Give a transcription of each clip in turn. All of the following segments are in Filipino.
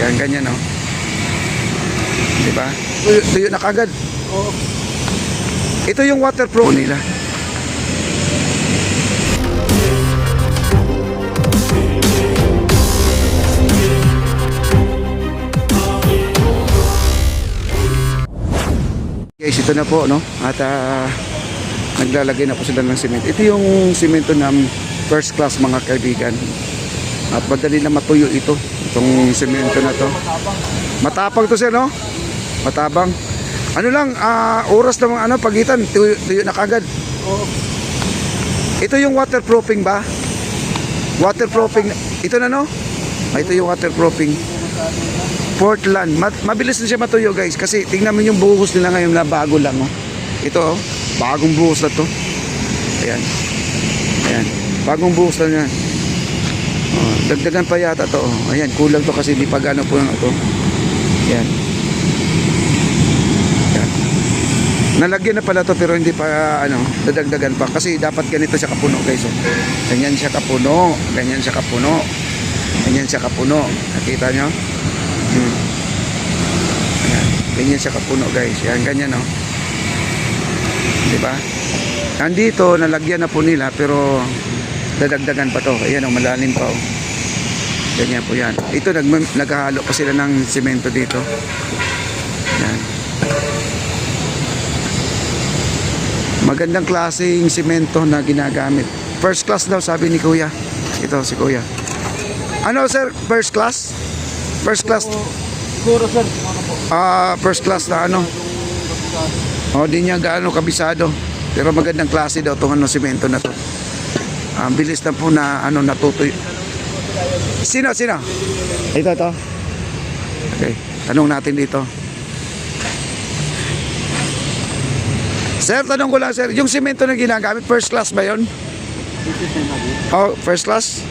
Yan, ganyan o. Diba? Tuyo na kagad. Oo. Ito yung waterproof nila. Guys, ito na po, no? At naglalagay na po sila ng simento. Ito yung simento ng first class, mga kaibigan. At madali na matuyo ito. Itong simento na to. Matapang to sir, no? Matabang. Ano lang, oras ng ano, pagitan, tuyo na kagad. Oo. Ito yung waterproofing ba? Waterproofing. Ito na, no? Ito yung waterproofing. Portland. Mabilis na siya matuyo, guys. Kasi tingnan mo yung buhos nila ngayon na bago lang, oh. Ito, oh. Bagong buhos na to. Ayan. Ayan. Bagong buhos na yan. Oh, dagdagan pa yata to. Oh. Ayan, kulang to kasi di pa gano po ito. Ayan. Ayan. Nalagyan na pala to pero hindi pa dadagdagan pa kasi dapat ganito siya kapuno, guys. Oh. Ganyan siya kapuno. Ganyan siya kapuno. Ganyan siya kapuno. Nakita nyo? Ayan. Ganyan siya kapuno, guys. Yan, ganyan, no? Diba? Nandito, nalagyan na po nila pero dadagdagan pa to. Ayan, oh, malalim pa, oh. Ganyan po yan. Ito, naghahalo pa sila ng simento dito. Yan. Magandang klaseng simento na ginagamit. First class daw, sabi ni Kuya. Ito, si Kuya. Ano, sir? First class? First class? Siguro sir. First class na ano? Di niya gaano kabisado. Pero magandang klase daw itong simento na to. Bilis na po na natutoy. Sino? Ito. Okay, tanong natin dito. Sir, tanong ko lang sir, yung simento na ginagamit, first class ba yun? First class?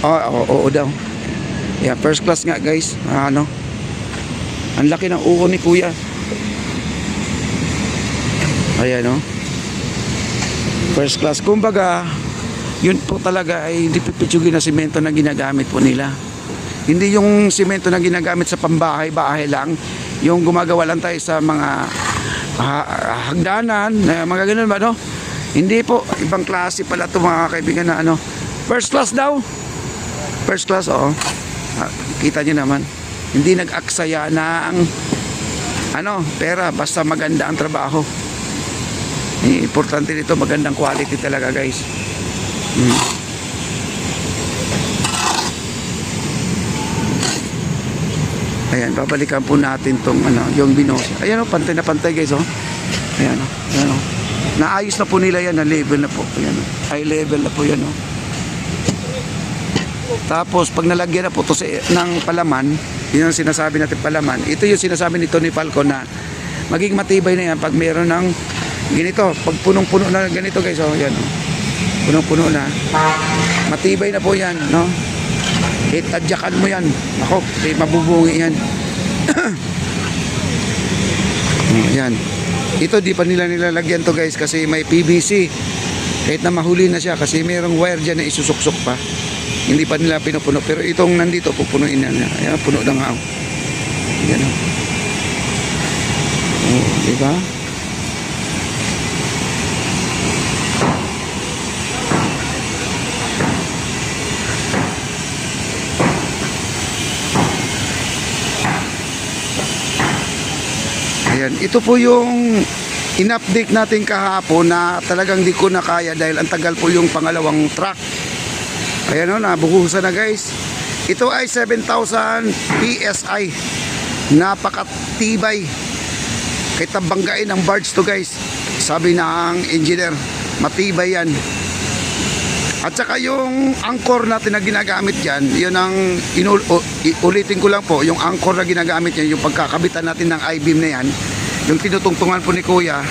Oo daw. Yeah, first class nga, guys. Ang laki ng uho ni Kuya. Ayan, no? First class. Kumbaga, yun po talaga ay hindi pipitsugin na simento na ginagamit po nila. Hindi yung simento na ginagamit sa pambahay-bahay lang. Yung gumagawa lang tayo sa mga hagdanan, mga ganun ba, no? Hindi po. Ibang klase pala ito, mga kaibigan, na first class daw. First class, oo. Kita nyo naman. Hindi nag-aksaya ng pera, basta maganda ang trabaho. Importante dito, magandang quality talaga, guys. Ayan, babalikan po natin tong yung binos. Ayan, pantay na pantay, guys, oh. Ayan, ayan, naayos na po nila yan, na level na po. Ayan, high level na po yan, oh. Tapos pag nalagyan na po to ng palaman, yun ang sinasabi natin, palaman. Ito yung sinasabi ni Tony Falcon na maging matibay na yan pag meron ng ganito, pag punong-puno na ganito, guys, oh, yan, oh. Punong-puno na. Matibay na po yan, no? Adyakan mo yan. Ako, mabubungi yan. Yan. Ito, di pa nila nilalagyan to, guys, kasi may PVC. Kahit na mahuli na siya, kasi mayroong wire dyan na isusuksok pa. Hindi pa nila pinupuno. Pero itong nandito, pupunuin na. Ayan, puno na nga. Yan, oh. Diba? Ayan, ito po yung in-update natin kahapon na talagang di ko na kaya dahil ang tagal po yung pangalawang truck. Ayan, nabuhusan na, guys. Ito ay 7,000 PSI. Napakatibay. Kahit banggain ang barge to, guys. Sabi ng engineer, matibay yan. At saka yung anchor natin na ginagamit dyan, yun ang ulitin ko lang po, yung anchor na ginagamit yan, yung pagkakabitan natin ng I-beam na yan, yung tinutungtungan po ni Kuya,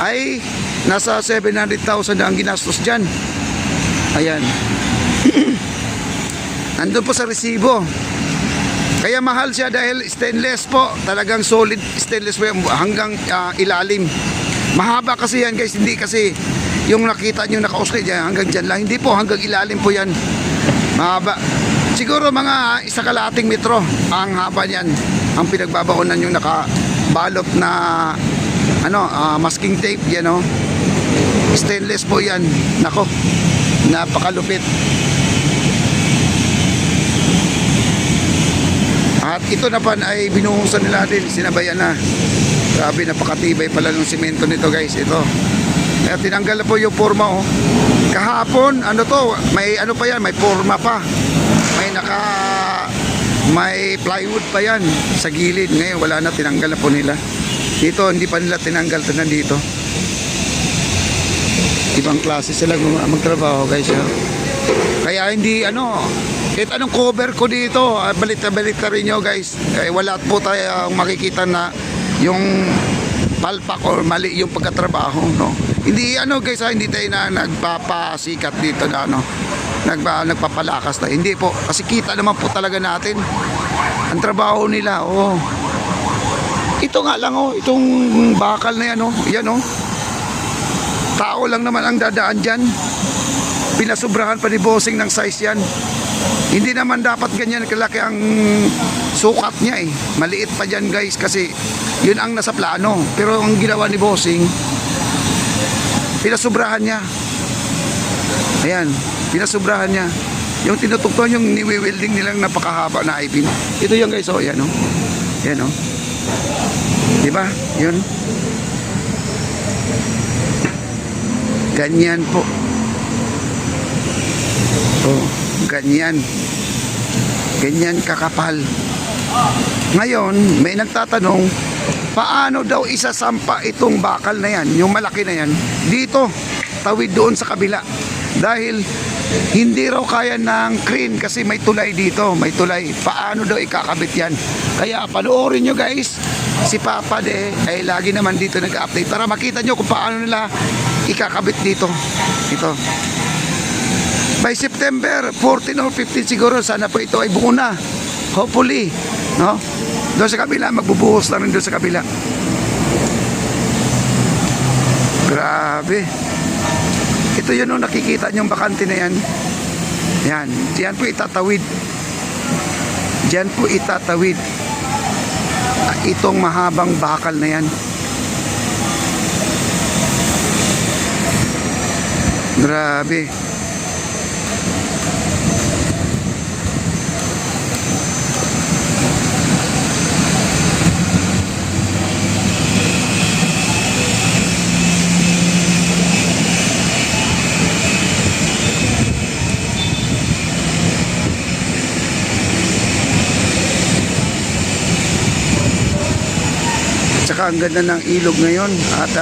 ay nasa 700,000 na ang ginastos dyan. Ayan. Nandun po sa resibo. Kaya mahal siya dahil stainless po, talagang solid stainless po hanggang ilalim. Mahaba kasi yan, guys, hindi kasi yung nakita nyo naka-usli dyan hanggang dyan lang, hindi po, hanggang ilalim po yan, mahaba. Siguro mga 1 kalahating metro ang haba niyan. Ang pinagbabaonan yung nakabalot na masking tape yan, oh. Stainless po yan. Nako, napakalupit. At ito naman ay binuhusan nila din, sinabayan na. Grabe, napakatibay pala ng simento nito, guys. Ito. Kaya tinanggal na po yung forma, oh. Kahapon, may pa yan, may forma pa. May plywood pa yan sa gilid. Ngayon wala na, tinanggal na po nila. Dito hindi pa nila tinanggal, ito nandito. Ibang klase sila magtrabaho, guys, oh. Kaya hindi kahit anong cover ko dito, balita rin nyo, guys. Wala po tayo makikita na yung palpak or mali yung pagkatrabaho, no. Hindi guys, hindi tayo na nagpapasikat dito na nagpapalakas tayo. Hindi po, kasi kita naman po talaga natin ang trabaho nila, oh. Ito nga lang, oh, itong bakal na yan, oh. Yan, oh. Tao lang naman ang dadaan dyan. Pinasubrahan pa ni bossing ng size yan. Hindi naman dapat ganyan kalaki ang sukat niya, eh. Maliit pa dyan, guys, kasi yun ang nasa plano. Pero ang ginawa ni bossing, pinasubrahan niya. Ayan, pinasubrahan niya. Yung tinutugtuhan, yung niwi-welding nilang napakahaba na I-pin. Ito yung, guys, oh, yan, oh. Yan, oh. Diba? Yun. Ganyan po. Oh, ganyan. Ganyan kakapal. Ngayon, may nagtatanong, paano daw isasampa itong bakal na yan, yung malaki na yan, dito, tawid doon sa kabila. Dahil hindi raw kaya ng crane kasi may tulay dito, may tulay. Paano daw ikakabit yan? Kaya panoorin nyo, guys. Si Papa ay lagi naman dito nag-update para makita nyo kung paano nila ikakabit dito. Ito. By September 14 or 15 siguro, sana po ito ay buo na. Hopefully, no? Doon sa kabila, magbubuhos na rin doon sa kabila. Grabe. Ito yun, no, nakikita nyo yung bakante na yan. Yan. Diyan po itatawid. Diyan po itatawid. Itong mahabang bakal na yan. Grabe. Tsaka ang ganda ng ilog ngayon at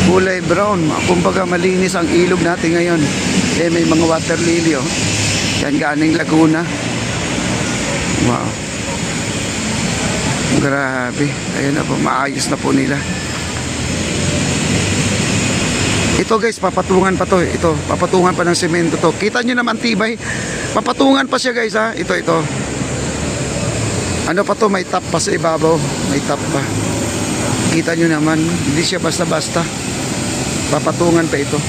kulay brown, kumbaga malinis ang ilog natin ngayon. May mga water lily, oh. Yan ganing Laguna. Wow, grabe. Ayun na po, maayos na po nila. Ito, guys, papatungan pa to. Ito, papatungan pa ng semento to. Kita nyo naman tibay. Papatungan pa siya, guys, ha. Ito. Ano pa to, may top pa sa ibabaw. May top pa. Kita nyo naman, hindi siya basta-basta. Papatungan pa ito.